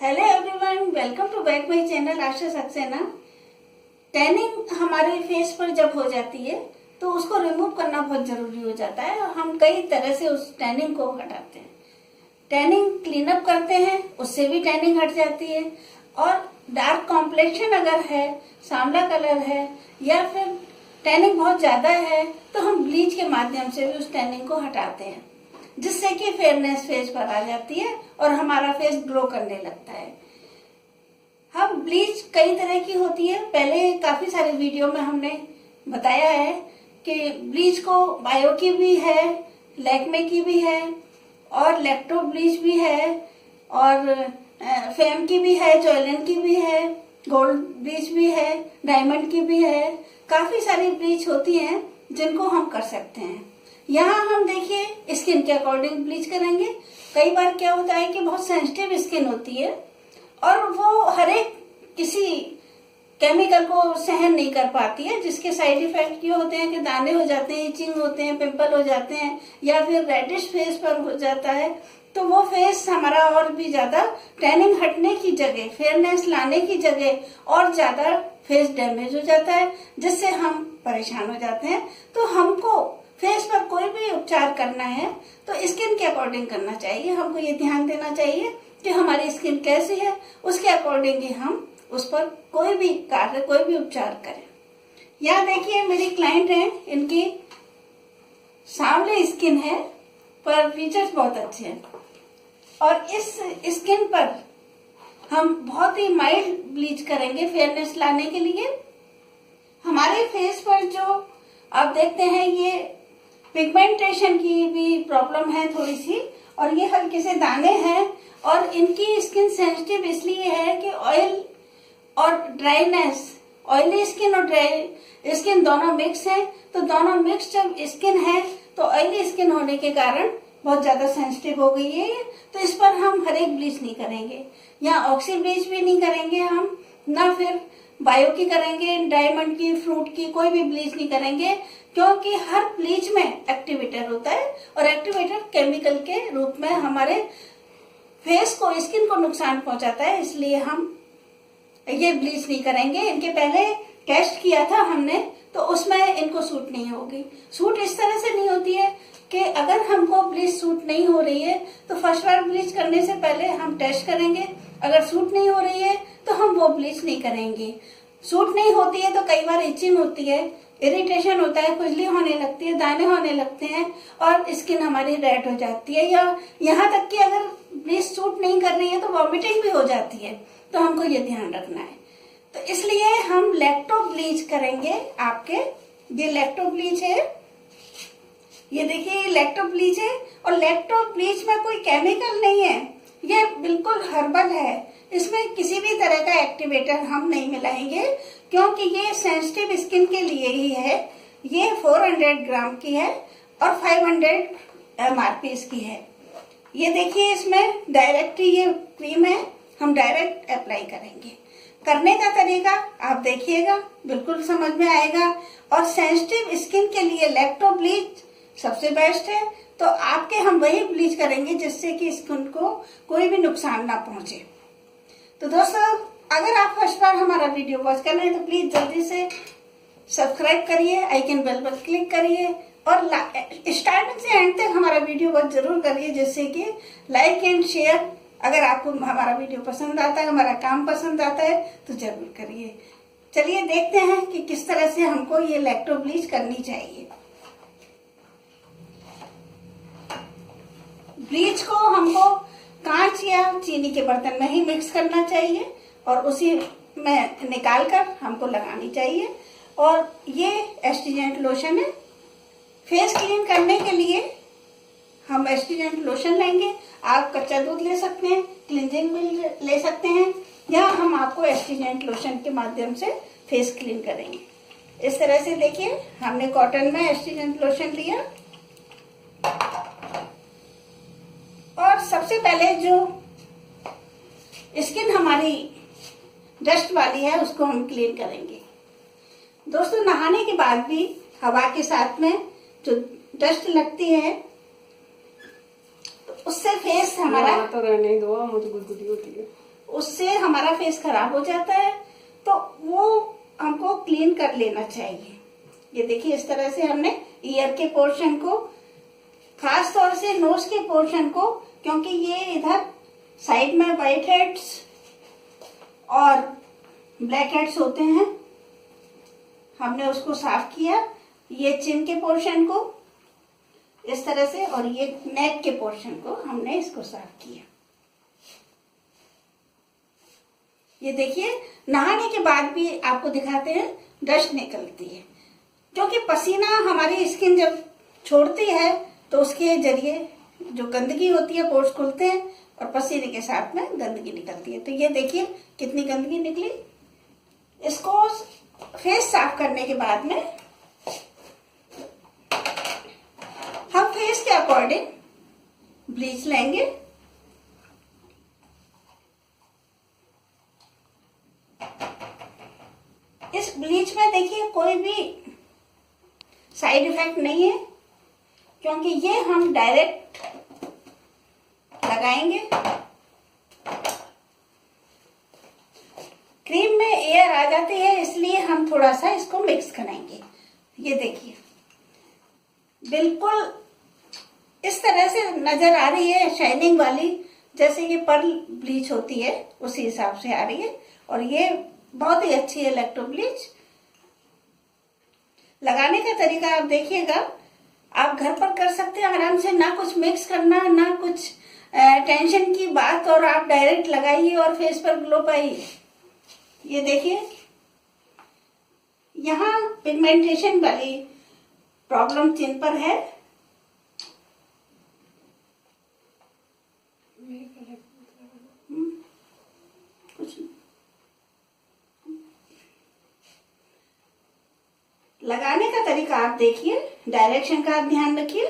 Hello everyone, welcome to back my channel Asha Saxena. Tanning हमारे face पर जब हो जाती है तो उसको रिमूव करना बहुत जरूरी हो जाता है और हम कई तरह से उस टैनिंग को हटाते हैं। टैनिंग क्लीन अप करते हैं, उससे भी टैनिंग हट जाती है। और डार्क कॉम्प्लेक्शन अगर है, सांवला कलर है या फिर टैनिंग बहुत ज्यादा है तो हम ब्लीच के माध्यम से भी उस टैनिंग को हटाते हैं, जिससे कि फेयरनेस फेस पर आ जाती है और हमारा फेस ग्लो करने लगता है। हम ब्लीच कई तरह की होती है, पहले काफी सारे वीडियो में हमने बताया है कि ब्लीच को बायो की भी है, लैक्मे की भी है और लैक्टो ब्लीच भी है और फेम की भी है, जॉयलन की भी है, गोल्ड ब्लीच भी है, डायमंड की भी है। काफी सारी ब्लीच होती हैं जिनको हम कर सकते हैं। यहाँ हम देखिए स्किन के अकॉर्डिंग ब्लीच करेंगे। कई बार क्या होता है कि बहुत सेंसिटिव स्किन होती है और वो हर एक किसी केमिकल को सहन नहीं कर पाती है, जिसके साइड इफेक्ट ये होते हैं कि दाने हो जाते हैं, इचिंग होते हैं, पिंपल हो जाते हैं या फिर रेडिश फेस पर हो जाता है। तो वो फेस हमारा और भी ज्यादा टैनिंग हटने की जगह, फेयरनेस लाने की जगह और ज्यादा फेस डैमेज हो जाता है, जिससे हम परेशान हो जाते हैं। तो हमको फेस पर कोई भी उपचार करना है तो स्किन के अकॉर्डिंग करना चाहिए। हमको ये ध्यान देना चाहिए कि हमारी स्किन कैसी है, उसके अकॉर्डिंग ही हम उस पर कोई भी कार्य, कोई भी उपचार करें। यहाँ देखिए मेरी क्लाइंट है, इनकी सांवले स्किन है पर फीचर्स बहुत अच्छे हैं और इस स्किन पर हम बहुत ही माइल्ड ब्लीच करेंगे फेयरनेस लाने के लिए। हमारे फेस पर जो आप देखते हैं ये पिगमेंटेशन की भी प्रॉब्लम है थोड़ी सी और ये हल्के से दाने हैं और इनकी स्किन सेंसिटिव इसलिए है कि ऑयल और ड्राइनेस, ऑयली स्किन और ड्राई स्किन दोनों मिक्स है। तो दोनों मिक्स जब स्किन है तो ऑयली स्किन होने के कारण बहुत ज्यादा सेंसिटिव हो गई है। तो इस पर हम हर एक ब्लीच नहीं करेंगे, यहाँ ऑक्सी ब्लीच भी नहीं करेंगे हम, ना फिर बायो की करेंगे, डायमंड की, फ्रूट की, कोई भी ब्लीच नहीं करेंगे, क्योंकि हर ब्लीच में एक्टिवेटर होता है और एक्टिवेटर केमिकल के रूप में हमारे फेस को, स्किन को नुकसान पहुंचाता है। इसलिए हम ये ब्लीच नहीं करेंगे। इनके पहले टेस्ट किया था हमने तो उसमें इनको सूट नहीं होगी। सूट इस तरह से नहीं होती है कि अगर हमको ब्लीच सूट नहीं हो रही है तो फर्स्ट बार ब्लीच करने से पहले हम टेस्ट करेंगे, अगर सूट नहीं हो रही है तो हम वो ब्लीच नहीं करेंगे। सूट नहीं होती है तो कई बार इचिंग होती है, इरिटेशन होता है, खुजली होने लगती है, दाने होने लगते हैं और स्किन हमारी रेड हो जाती है, या यहाँ तक कि अगर ब्लीच सूट नहीं कर रही है तो वॉमिटिंग भी हो जाती है। तो हमको ये ध्यान रखना है। तो इसलिए हम लैक्टो ब्लीच करेंगे आपके। ये लैक्टो ब्लीच है, ये देखिए ये लैक्टो ब्लीच है और लैक्टो ब्लीच में कोई केमिकल नहीं है, ये बिल्कुल हर्बल है। इसमें किसी भी तरह का एक्टिवेटर हम नहीं मिलाएंगे क्योंकि ये सेंसिटिव स्किन के लिए ही है। ये 400 ग्राम की है और 500 MRP इसकी है। ये देखिए इसमें डायरेक्ट ये क्रीम है, हम डायरेक्ट अप्लाई करेंगे। करने का तरीका आप देखिएगा, बिल्कुल समझ में आएगा। और सेंसिटिव स्किन के लिए लैक्टो ब्लीच सबसे बेस्ट है। तो आपके हम वही ब्लीच करेंगे जिससे कि स्किन को कोई भी नुकसान ना पहुंचे। तो दोस्तों, अगर आप फर्स्ट बार हमारा वीडियो वॉच कर रहे हैं तो प्लीज जल्दी से सब्सक्राइब करिए, आइकन बेल पर क्लिक करिए और स्टार्टिंग से एंड तक हमारा वीडियो वॉच जरूर करिए, जिससे कि लाइक एंड शेयर, अगर आपको हमारा वीडियो पसंद आता है, हमारा काम पसंद आता है तो जरूर करिए। चलिए देखते हैं कि किस तरह से हमको ये लैक्टो ब्लीच करनी चाहिए। ब्लीच को हमको कांच या चीनी के बर्तन में ही मिक्स करना चाहिए और उसी में निकाल कर हमको लगानी चाहिए। और ये एस्ट्रीजेंट लोशन है। फेस क्लीन करने के लिए हम एस्ट्रीजेंट लोशन लेंगे। आप कच्चा दूध ले सकते हैं, क्लींजिंग मिल्क ले सकते हैं, या हम आपको एस्ट्रीजेंट लोशन के माध्यम से फेस क्लीन करेंगे। इस तरह से देखिए हमने कॉटन में एस्ट्रीजेंट लोशन लिया और सबसे पहले जो स्किन हमारी डस्ट वाली है उसको हम क्लीन करेंगे। दोस्तों, नहाने के बाद भी हवा के साथ में जो डस्ट लगती है उससे फेस हमारा तो रहने दो, मुझे गुदगुदी होती है। उससे हमारा फेस खराब हो जाता है, तो वो हमको क्लीन कर लेना चाहिए। ये देखिए इस तरह से हमने ईयर के पोर्शन को, खास तौर से नोज के पोर्शन को, क्योंकि ये इधर साइड में व्हाइट हेड्स और ब्लैक हेड्स होते हैं, हमने उसको साफ किया। ये चिन के पोर्शन को इस तरह से, और ये नेक के पोर्शन को हमने इसको साफ किया। ये देखिए नहाने के बाद भी आपको दिखाते हैं डस्ट निकलती है, क्योंकि पसीना हमारी स्किन जब छोड़ती है तो उसके जरिए जो गंदगी होती है पोर्स खुलते हैं और पसीने के साथ में गंदगी निकलती है। तो ये देखिए कितनी गंदगी निकली। इसको फेस साफ करने के बाद में हम फेस के अकॉर्डिंग ब्लीच लेंगे। इस ब्लीच में देखिए कोई भी साइड इफेक्ट नहीं है, क्योंकि ये हम डायरेक्ट लगाएंगे। क्रीम में एयर आ जाती है, इसलिए हम थोड़ा सा इसको मिक्स कराएंगे। ये देखिए बिल्कुल इस तरह से नजर आ रही है, शाइनिंग वाली, जैसे ये पर्ल ब्लीच होती है उसी हिसाब से आ रही है। और ये बहुत ही अच्छी है इलेक्ट्रो ब्लीच। लगाने का तरीका आप देखिएगा, आप घर पर कर सकते हैं आराम से, ना कुछ मिक्स करना, ना कुछ टेंशन की बात, और आप डायरेक्ट लगाइए और फेस पर ग्लो पाइए। ये देखिए यहाँ पिगमेंटेशन वाली प्रॉब्लम चिन पर है, कुछ लगाने का तरीका आप देखिए, डायरेक्शन का आप ध्यान रखिए।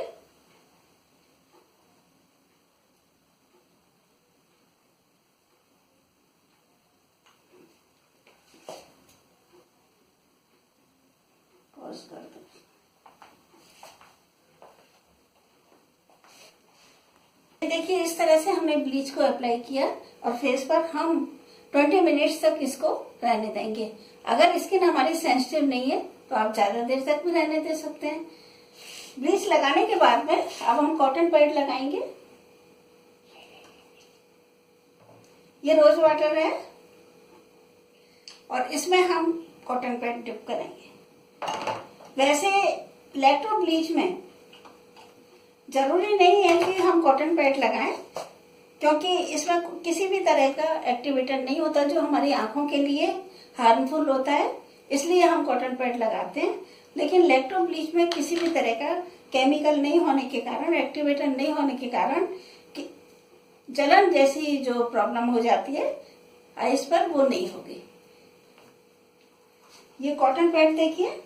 पॉज कर दो। देखिए इस तरह से हमने ब्लीच को अप्लाई किया और फेस पर हम 20 मिनट्स तक इसको रहने देंगे। अगर स्किन हमारी सेंसिटिव नहीं है तो आप ज्यादा देर तक भी रहने दे सकते हैं। ब्लीच लगाने के बाद में अब हम कॉटन पैड लगाएंगे। ये रोज वाटर है और इसमें हम कॉटन पैड डिप करेंगे। वैसे इलेक्ट्रो ब्लीच में जरूरी नहीं है कि हम कॉटन पैड लगाएं, क्योंकि इसमें किसी भी तरह का एक्टिवेटर नहीं होता जो हमारी आंखों के लिए हार्मफुल होता है, इसलिए हम कॉटन पैड लगाते हैं। लेकिन इलेक्ट्रो ब्लीच में किसी भी तरह का केमिकल नहीं होने के कारण, एक्टिवेटर नहीं होने के कारण जलन जैसी जो प्रॉब्लम हो जाती है आइस पर, वो नहीं होगी। ये कॉटन पैड देखिए,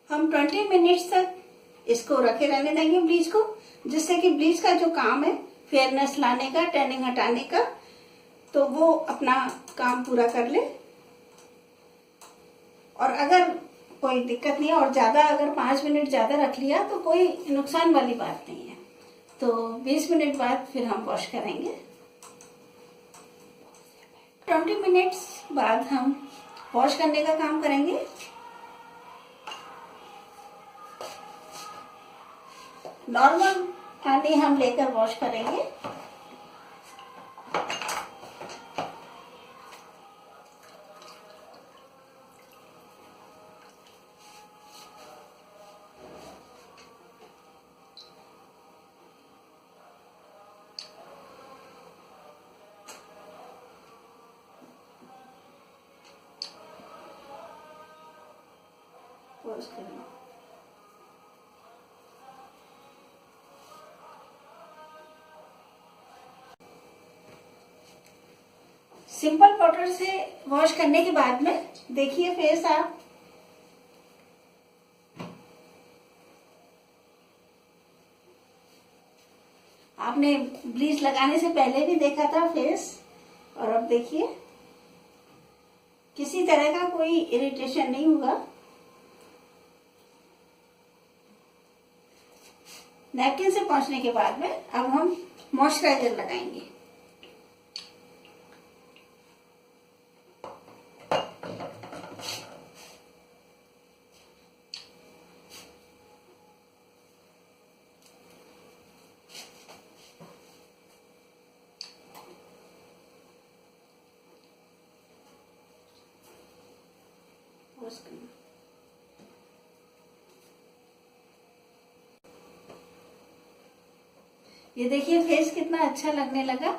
हम 20 मिनट्स तक इसको रखे रहने देंगे ब्लीच को, जिससे कि ब्लीच का जो काम है फेयरनेस लाने का, टैनिंग हटाने का, तो वो अपना काम पूरा कर ले। और अगर कोई दिक्कत नहीं है और ज्यादा अगर 5 मिनट ज्यादा रख लिया तो कोई नुकसान वाली बात नहीं है। तो 20 मिनट बाद फिर हम वॉश करेंगे। 20 मिनट्स बाद हम वॉश करने का काम करेंगे। नॉर्मल पानी हम लेकर वॉश करेंगे। वॉश करेंगे। सिंपल वाटर से वॉश करने के बाद में देखिए फेस आप आपने ब्लीच लगाने से पहले भी देखा था फेस, और अब देखिए किसी तरह का कोई इरिटेशन नहीं होगा। नैपकिन से पोंछने के बाद में अब हम मॉइस्चराइजर लगाएंगे। ये देखिए फेस कितना अच्छा लगने लगा।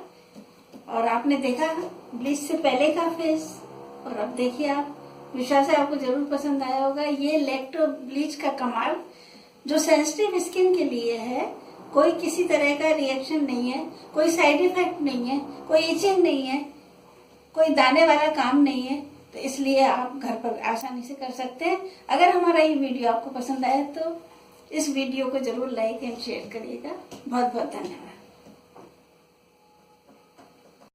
और आपने देखा ब्लीच से पहले का फेस, और अब देखिए आप, विश्वास है आपको जरूर पसंद आया होगा। ये इलेक्ट्रो ब्लीच का कमाल जो सेंसिटिव स्किन के लिए है, कोई किसी तरह का रिएक्शन नहीं है, कोई साइड इफेक्ट नहीं है, कोई इचिंग नहीं है, कोई दाने वाला काम नहीं है, तो इसलिए आप घर पर आसानी से कर सकते हैं। अगर हमारा ये वीडियो आपको पसंद आए तो इस वीडियो को जरूर लाइक एंड शेयर करिएगा। बहुत बहुत धन्यवाद।